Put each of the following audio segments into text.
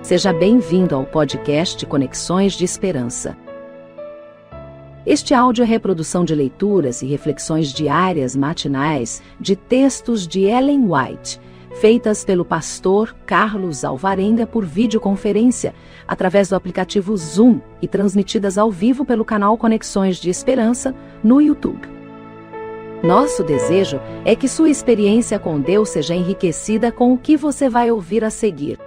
Seja bem-vindo ao podcast Conexões de Esperança. Este áudio é reprodução de leituras e reflexões diárias matinais de textos de Ellen White, feitas pelo pastor Carlos Alvarenga por videoconferência, através do aplicativo Zoom e transmitidas ao vivo pelo canal Conexões de Esperança no YouTube. Nosso desejo é que sua experiência com Deus seja enriquecida com o que você vai ouvir a seguir.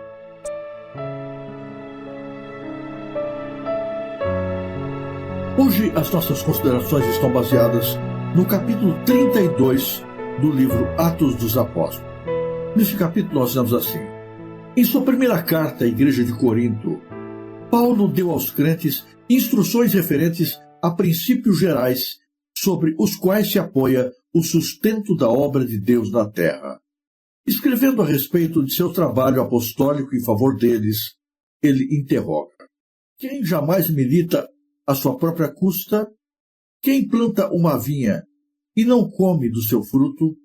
Hoje as nossas considerações estão baseadas no capítulo 32 do livro Atos dos Apóstolos. Neste capítulo nós lemos assim: em sua primeira carta à igreja de Corinto, Paulo deu aos crentes instruções referentes a princípios gerais sobre os quais se apoia o sustento da obra de Deus na terra. Escrevendo a respeito de seu trabalho apostólico em favor deles, ele interroga: quem jamais milita à sua própria custa? Quem planta uma vinha e não come do seu fruto?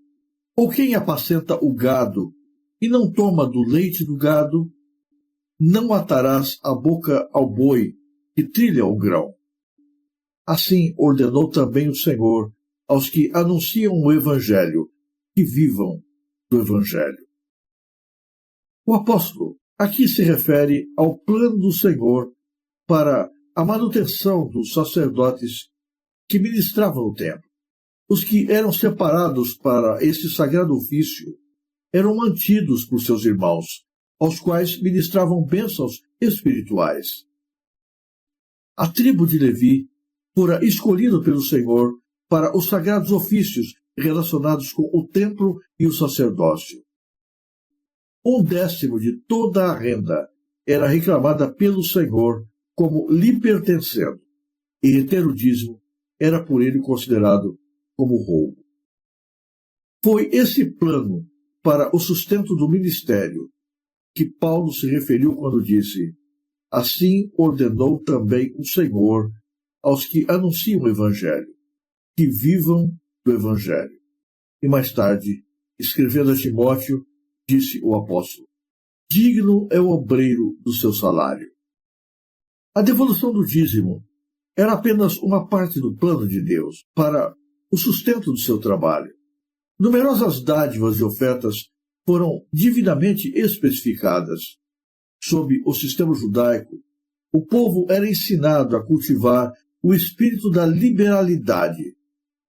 Ou quem apacenta o gado e não toma do leite do gado? Não atarás a boca ao boi que trilha o grão. Assim ordenou também o Senhor aos que anunciam o Evangelho, que vivam do Evangelho. O apóstolo aqui se refere ao plano do Senhor para a manutenção dos sacerdotes que ministravam o templo. Os que eram separados para esse sagrado ofício eram mantidos por seus irmãos, aos quais ministravam bênçãos espirituais. A tribo de Levi fora escolhida pelo Senhor para os sagrados ofícios relacionados com o templo e o sacerdócio. 1/10 de toda a renda era reclamada pelo Senhor como lhe pertencendo, e reter o dízimo era por ele considerado como roubo. Foi esse plano para o sustento do ministério que Paulo se referiu quando disse: assim ordenou também o Senhor aos que anunciam o Evangelho, que vivam do Evangelho. E mais tarde, escrevendo a Timóteo, disse o apóstolo: digno é o obreiro do seu salário. A devolução do dízimo era apenas uma parte do plano de Deus para o sustento do seu trabalho. Numerosas dádivas e ofertas foram divinamente especificadas. Sob o sistema judaico, o povo era ensinado a cultivar o espírito da liberalidade,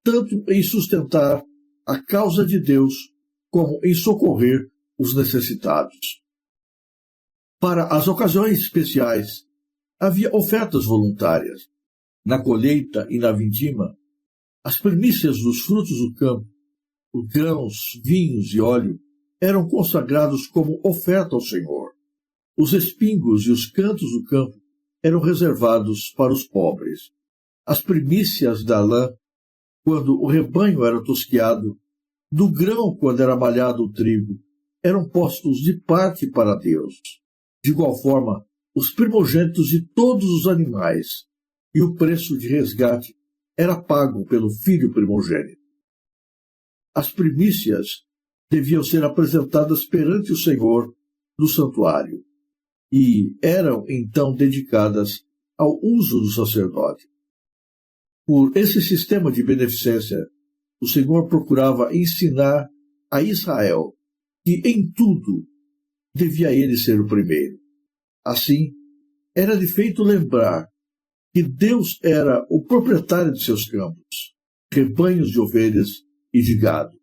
tanto em sustentar a causa de Deus como em socorrer os necessitados. Para as ocasiões especiais, havia ofertas voluntárias. Na colheita e na vindima, as primícias dos frutos do campo, os grãos, vinhos e óleo, eram consagrados como oferta ao Senhor. Os espingos e os cantos do campo eram reservados para os pobres. As primícias da lã, quando o rebanho era tosquiado, do grão, quando era malhado o trigo, eram postos de parte para Deus. De igual forma, os primogênitos de todos os animais, e o preço de resgate era pago pelo filho primogênito. As primícias deviam ser apresentadas perante o Senhor no santuário, e eram então dedicadas ao uso do sacerdote. Por esse sistema de beneficência, o Senhor procurava ensinar a Israel que em tudo devia ele ser o primeiro. Assim, era de feito lembrar que Deus era o proprietário de seus campos, rebanhos de ovelhas e de gado,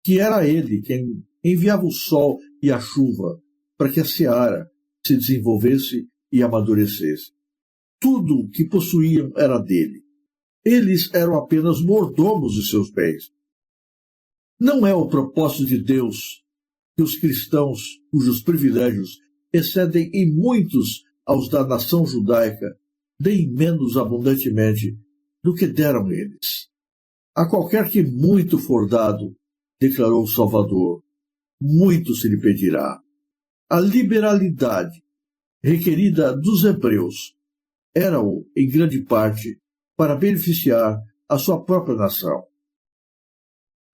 que era ele quem enviava o sol e a chuva para que a seara se desenvolvesse e amadurecesse. Tudo o que possuíam era dele. Eles eram apenas mordomos de seus bens. Não é o propósito de Deus que os cristãos, cujos privilégios excedem em muitos aos da nação judaica, deem menos abundantemente do que deram eles. A qualquer que muito for dado, declarou o Salvador, muito se lhe pedirá. A liberalidade requerida dos hebreus era-o, em grande parte, para beneficiar a sua própria nação.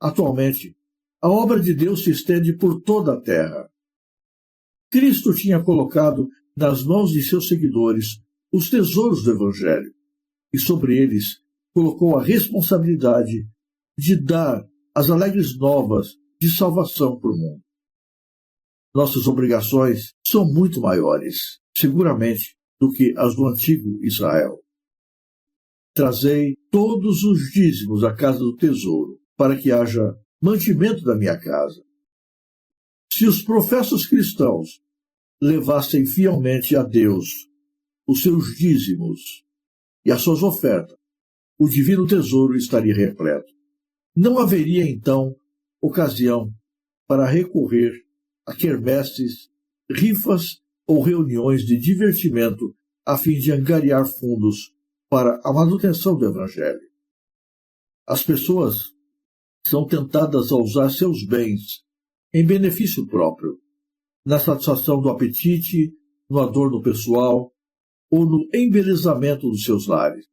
Atualmente, a obra de Deus se estende por toda a terra. Cristo tinha colocado nas mãos de seus seguidores os tesouros do Evangelho e sobre eles colocou a responsabilidade de dar as alegres novas de salvação para o mundo. Nossas obrigações são muito maiores, seguramente, do que as do antigo Israel. Trazei todos os dízimos à casa do tesouro, para que haja mantimento da minha casa. Se os professos cristãos levassem fielmente a Deus os seus dízimos e as suas ofertas, o divino tesouro estaria repleto. Não haveria, então, ocasião para recorrer a quermesses, rifas ou reuniões de divertimento a fim de angariar fundos para a manutenção do Evangelho. As pessoas são tentadas a usar seus bens em benefício próprio, na satisfação do apetite, no adorno pessoal ou no embelezamento dos seus lares.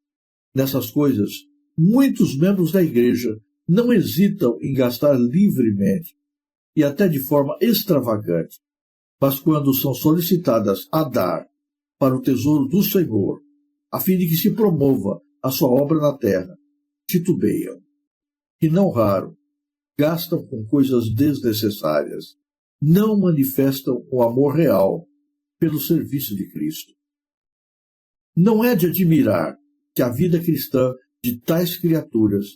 Nessas coisas, muitos membros da Igreja não hesitam em gastar livremente e até de forma extravagante, mas quando são solicitadas a dar para o tesouro do Senhor, a fim de que se promova a sua obra na terra, titubeiam. E não raro, gastam com coisas desnecessárias, não manifestam o amor real pelo serviço de Cristo. Não é de admirar que a vida cristã de tais criaturas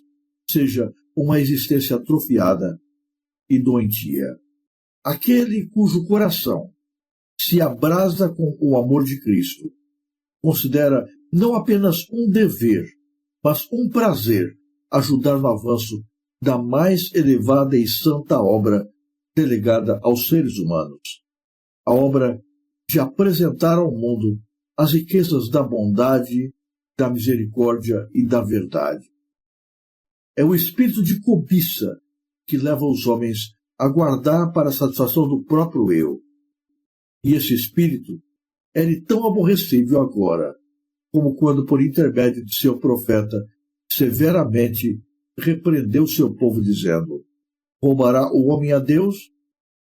seja uma existência atrofiada e doentia. Aquele cujo coração se abrasa com o amor de Cristo considera não apenas um dever, mas um prazer ajudar no avanço da mais elevada e santa obra delegada aos seres humanos, a obra de apresentar ao mundo as riquezas da bondade, da misericórdia e da verdade. É o espírito de cobiça que leva os homens a guardar para a satisfação do próprio eu. E esse espírito é tão aborrecível agora, como quando, por intermédio de seu profeta, severamente repreendeu seu povo, dizendo: roubará o homem a Deus?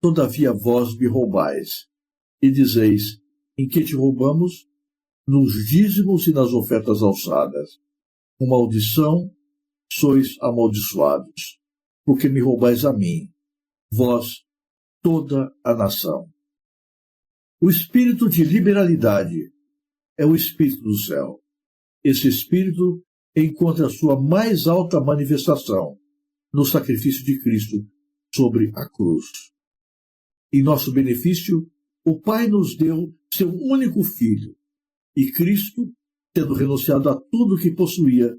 Todavia vós me roubais. E dizeis: em que te roubamos? Nos dízimos e nas ofertas alçadas. Com maldição sois amaldiçoados, porque me roubais a mim, vós, toda a nação. O espírito de liberalidade é o espírito do céu. Esse espírito encontra a sua mais alta manifestação no sacrifício de Cristo sobre a cruz. Em nosso benefício, o Pai nos deu seu único Filho, e Cristo, tendo renunciado a tudo o que possuía,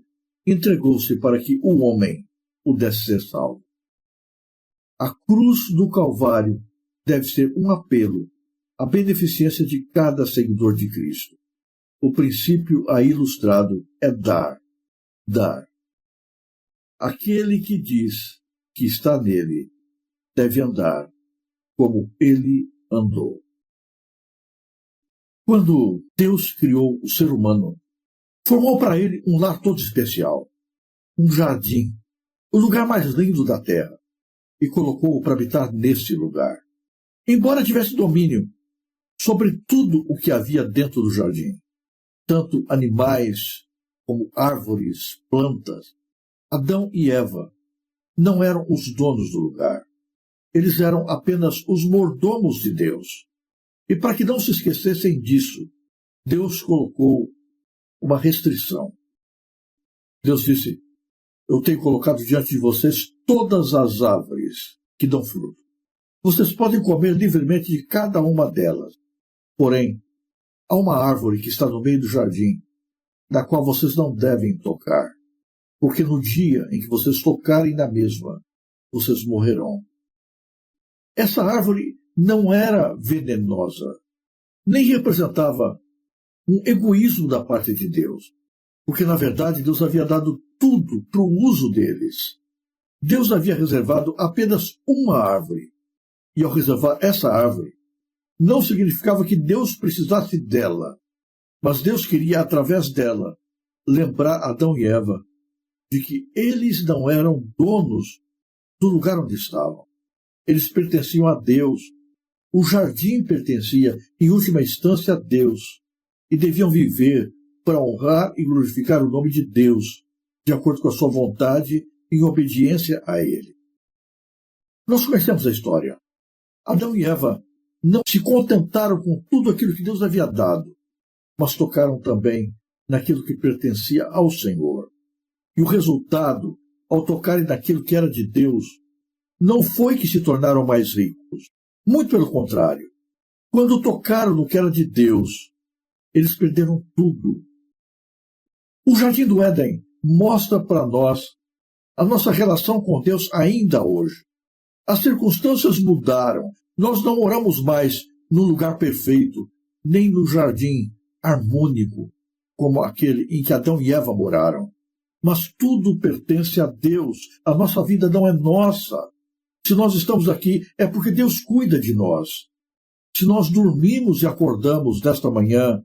entregou-se para que o homem pudesse ser salvo. A cruz do Calvário deve ser um apelo à beneficência de cada seguidor de Cristo. O princípio aí ilustrado é dar. Aquele que diz que está nele deve andar como ele andou. Quando Deus criou o ser humano, formou para ele um lar todo especial, um jardim, o lugar mais lindo da terra, e colocou-o para habitar nesse lugar. Embora tivesse domínio sobre tudo o que havia dentro do jardim, tanto animais como árvores, plantas, Adão e Eva não eram os donos do lugar. Eles eram apenas os mordomos de Deus. E para que não se esquecessem disso, Deus colocou uma restrição. Deus disse: eu tenho colocado diante de vocês todas as árvores que dão fruto. Vocês podem comer livremente de cada uma delas. Porém, há uma árvore que está no meio do jardim, da qual vocês não devem tocar, porque no dia em que vocês tocarem na mesma, vocês morrerão. Essa árvore não era venenosa, nem representava um egoísmo da parte de Deus, porque, na verdade, Deus havia dado tudo para o uso deles. Deus havia reservado apenas uma árvore, e ao reservar essa árvore, não significava que Deus precisasse dela, mas Deus queria, através dela, lembrar Adão e Eva de que eles não eram donos do lugar onde estavam. Eles pertenciam a Deus, O jardim pertencia, em última instância, a Deus, e deviam viver para honrar e glorificar o nome de Deus, de acordo com a sua vontade, em obediência a Ele. Nós conhecemos a história. Adão e Eva não se contentaram com tudo aquilo que Deus havia dado, mas tocaram também naquilo que pertencia ao Senhor. E o resultado, ao tocarem naquilo que era de Deus, não foi que se tornaram mais ricos. Muito pelo contrário. Quando tocaram no que era de Deus, eles perderam tudo. O Jardim do Éden mostra para nós a nossa relação com Deus ainda hoje. As circunstâncias mudaram. Nós não moramos mais no lugar perfeito, nem no jardim harmônico, como aquele em que Adão e Eva moraram. Mas tudo pertence a Deus. A nossa vida não é nossa. Se nós estamos aqui, é porque Deus cuida de nós. Se nós dormimos e acordamos nesta manhã,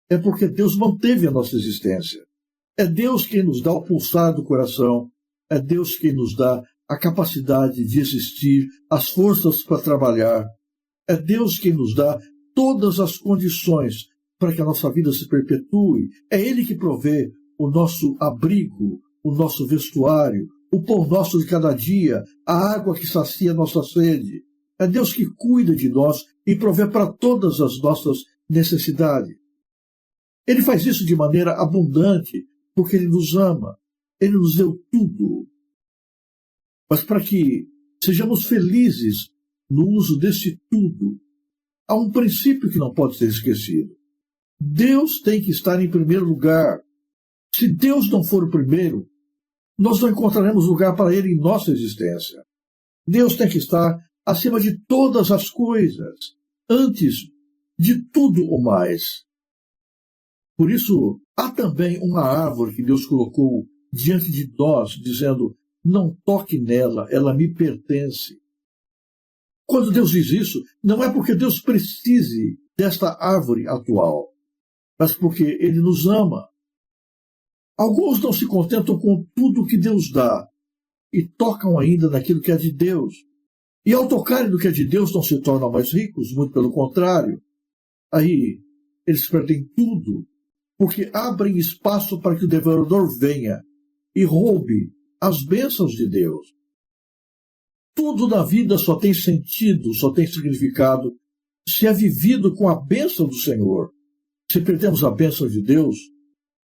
é porque Deus manteve a nossa existência. É Deus quem nos dá o pulsar do coração. É Deus quem nos dá a capacidade de existir, as forças para trabalhar. É Deus quem nos dá todas as condições para que a nossa vida se perpetue. É Ele que provê o nosso abrigo, o nosso vestuário, o pão nosso de cada dia, a água que sacia nossa sede. É Deus que cuida de nós e provê para todas as nossas necessidades. Ele faz isso de maneira abundante, porque Ele nos ama. Ele nos deu tudo. Mas para que sejamos felizes no uso desse tudo, há um princípio que não pode ser esquecido. Deus tem que estar em primeiro lugar. Se Deus não for o primeiro, nós não encontraremos lugar para Ele em nossa existência. Deus tem que estar acima de todas as coisas, antes de tudo o mais. Por isso, há também uma árvore que Deus colocou diante de nós, dizendo: não toque nela, ela me pertence. Quando Deus diz isso, não é porque Deus precise desta árvore atual, mas porque Ele nos ama. Alguns não se contentam com tudo que Deus dá e tocam ainda naquilo que é de Deus. E ao tocarem no que é de Deus não se tornam mais ricos, muito pelo contrário. Aí eles perdem tudo, porque abrem espaço para que o devorador venha e roube as bênçãos de Deus. Tudo na vida só tem sentido, só tem significado, se é vivido com a bênção do Senhor. Se perdemos a bênção de Deus,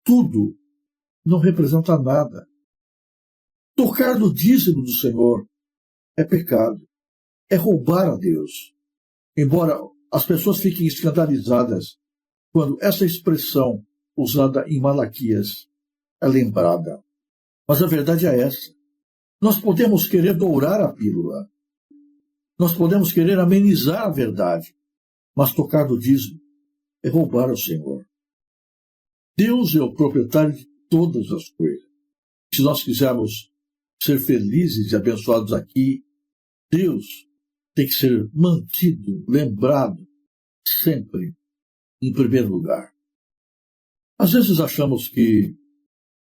tudo não representa nada. Tocar no dízimo do Senhor é pecado, é roubar a Deus. Embora as pessoas fiquem escandalizadas quando essa expressão usada em Malaquias é lembrada. Mas a verdade é essa. Nós podemos querer dourar a pílula. Nós podemos querer amenizar a verdade. Mas tocar no dízimo é roubar ao Senhor. Deus é o proprietário de todas as coisas. Se nós quisermos ser felizes e abençoados aqui, Deus tem que ser mantido, lembrado, sempre em primeiro lugar. Às vezes achamos que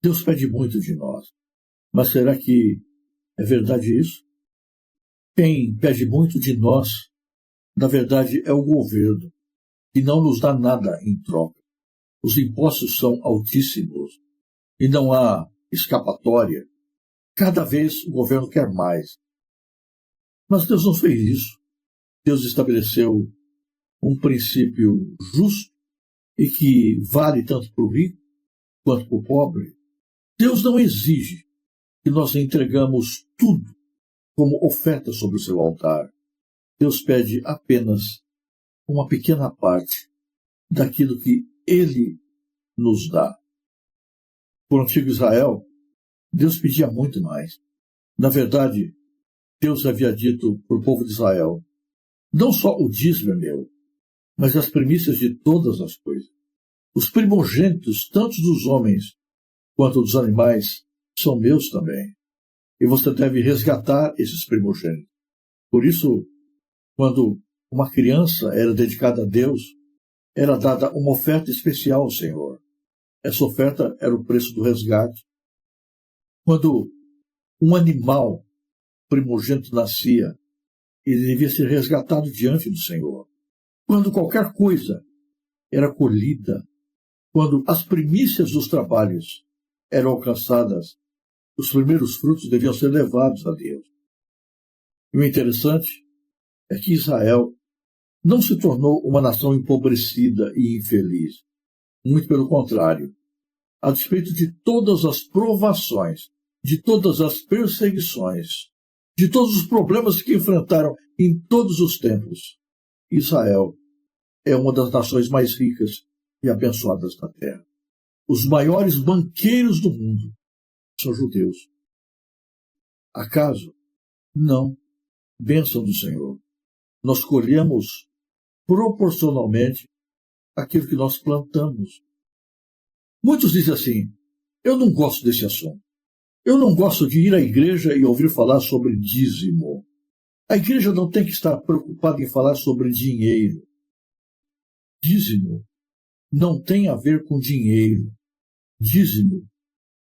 Deus pede muito de nós. Mas será que é verdade isso? Quem pede muito de nós, na verdade, é o governo, que não nos dá nada em troca. Os impostos são altíssimos e não há escapatória. Cada vez o governo quer mais. Mas Deus não fez isso. Deus estabeleceu um princípio justo e que vale tanto para o rico quanto para o pobre. Deus não exige que nós entregamos tudo como oferta sobre o seu altar. Deus pede apenas uma pequena parte daquilo que Ele nos dá. Por antigo Israel, Deus pedia muito mais. Na verdade, Deus havia dito para o povo de Israel: não só o dízimo é meu, mas as primícias de todas as coisas. Os primogênitos, tanto dos homens quanto dos animais, são meus também. E você deve resgatar esses primogênitos. Por isso, quando uma criança era dedicada a Deus, era dada uma oferta especial ao Senhor. Essa oferta era o preço do resgate. Quando um animal primogênito nascia, Ele devia ser resgatado diante do Senhor. Quando qualquer coisa era colhida, quando as primícias dos trabalhos eram alcançadas, os primeiros frutos deviam ser levados a Deus. E o interessante é que Israel não se tornou uma nação empobrecida e infeliz. Muito pelo contrário. A despeito de todas as provações, de todas as perseguições, de todos os problemas que enfrentaram em todos os tempos, Israel é uma das nações mais ricas e abençoadas da terra. Os maiores banqueiros do mundo são judeus. Acaso? Não. Bênção do Senhor. Nós colhemos proporcionalmente aquilo que nós plantamos. Muitos dizem assim: eu não gosto desse assunto. Eu não gosto de ir à igreja e ouvir falar sobre dízimo. A igreja não tem que estar preocupada em falar sobre dinheiro. Dízimo não tem a ver com dinheiro. Dízimo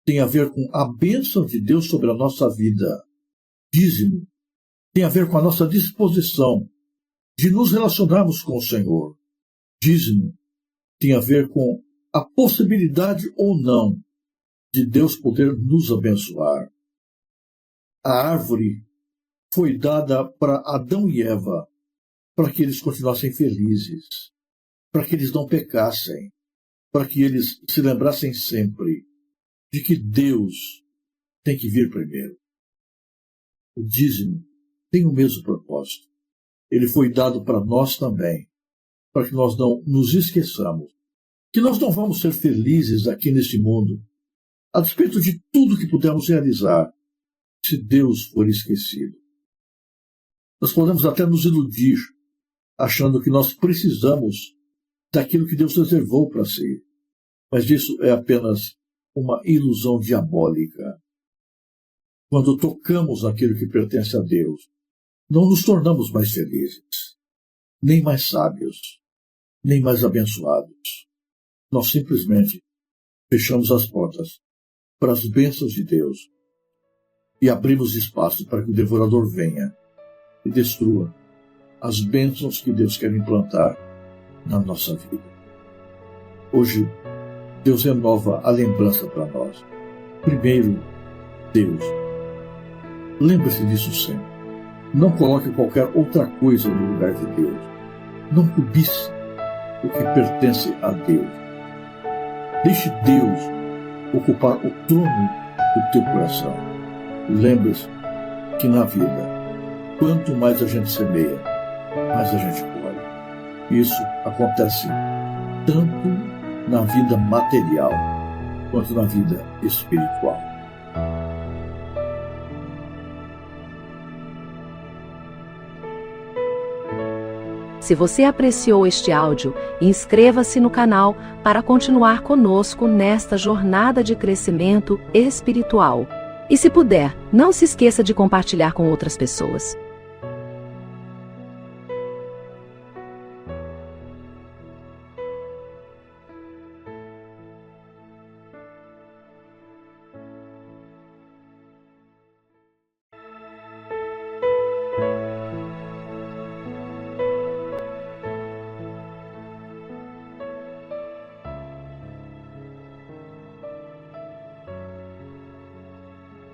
tem a ver com a bênção de Deus sobre a nossa vida. Dízimo tem a ver com a nossa disposição de nos relacionarmos com o Senhor. Dízimo tem a ver com a possibilidade ou não de Deus poder nos abençoar. A árvore foi dada para Adão e Eva para que eles continuassem felizes, para que eles não pecassem, para que eles se lembrassem sempre de que Deus tem que vir primeiro. O dízimo tem o mesmo propósito. Ele foi dado para nós também, para que nós não nos esqueçamos que nós não vamos ser felizes aqui neste mundo, a despeito de tudo que pudermos realizar, se Deus for esquecido. Nós podemos até nos iludir, achando que nós precisamos daquilo que Deus reservou para si, mas isso é apenas uma ilusão diabólica. Quando tocamos naquilo que pertence a Deus, não nos tornamos mais felizes, nem mais sábios, nem mais abençoados. Nós simplesmente fechamos as portas para as bênçãos de Deus e abrimos espaço para que o devorador venha e destrua as bênçãos que Deus quer implantar na nossa vida. Hoje, Deus renova a lembrança para nós. Primeiro, Deus. Lembre-se disso sempre. Não coloque qualquer outra coisa no lugar de Deus. Não cobice o que pertence a Deus. Deixe Deus ocupar o trono do teu coração. Lembre-se que na vida, quanto mais a gente semeia, mais a gente colhe. Isso acontece tanto na vida material quanto na vida espiritual. Se você apreciou este áudio, inscreva-se no canal para continuar conosco nesta jornada de crescimento espiritual. E se puder, não se esqueça de compartilhar com outras pessoas.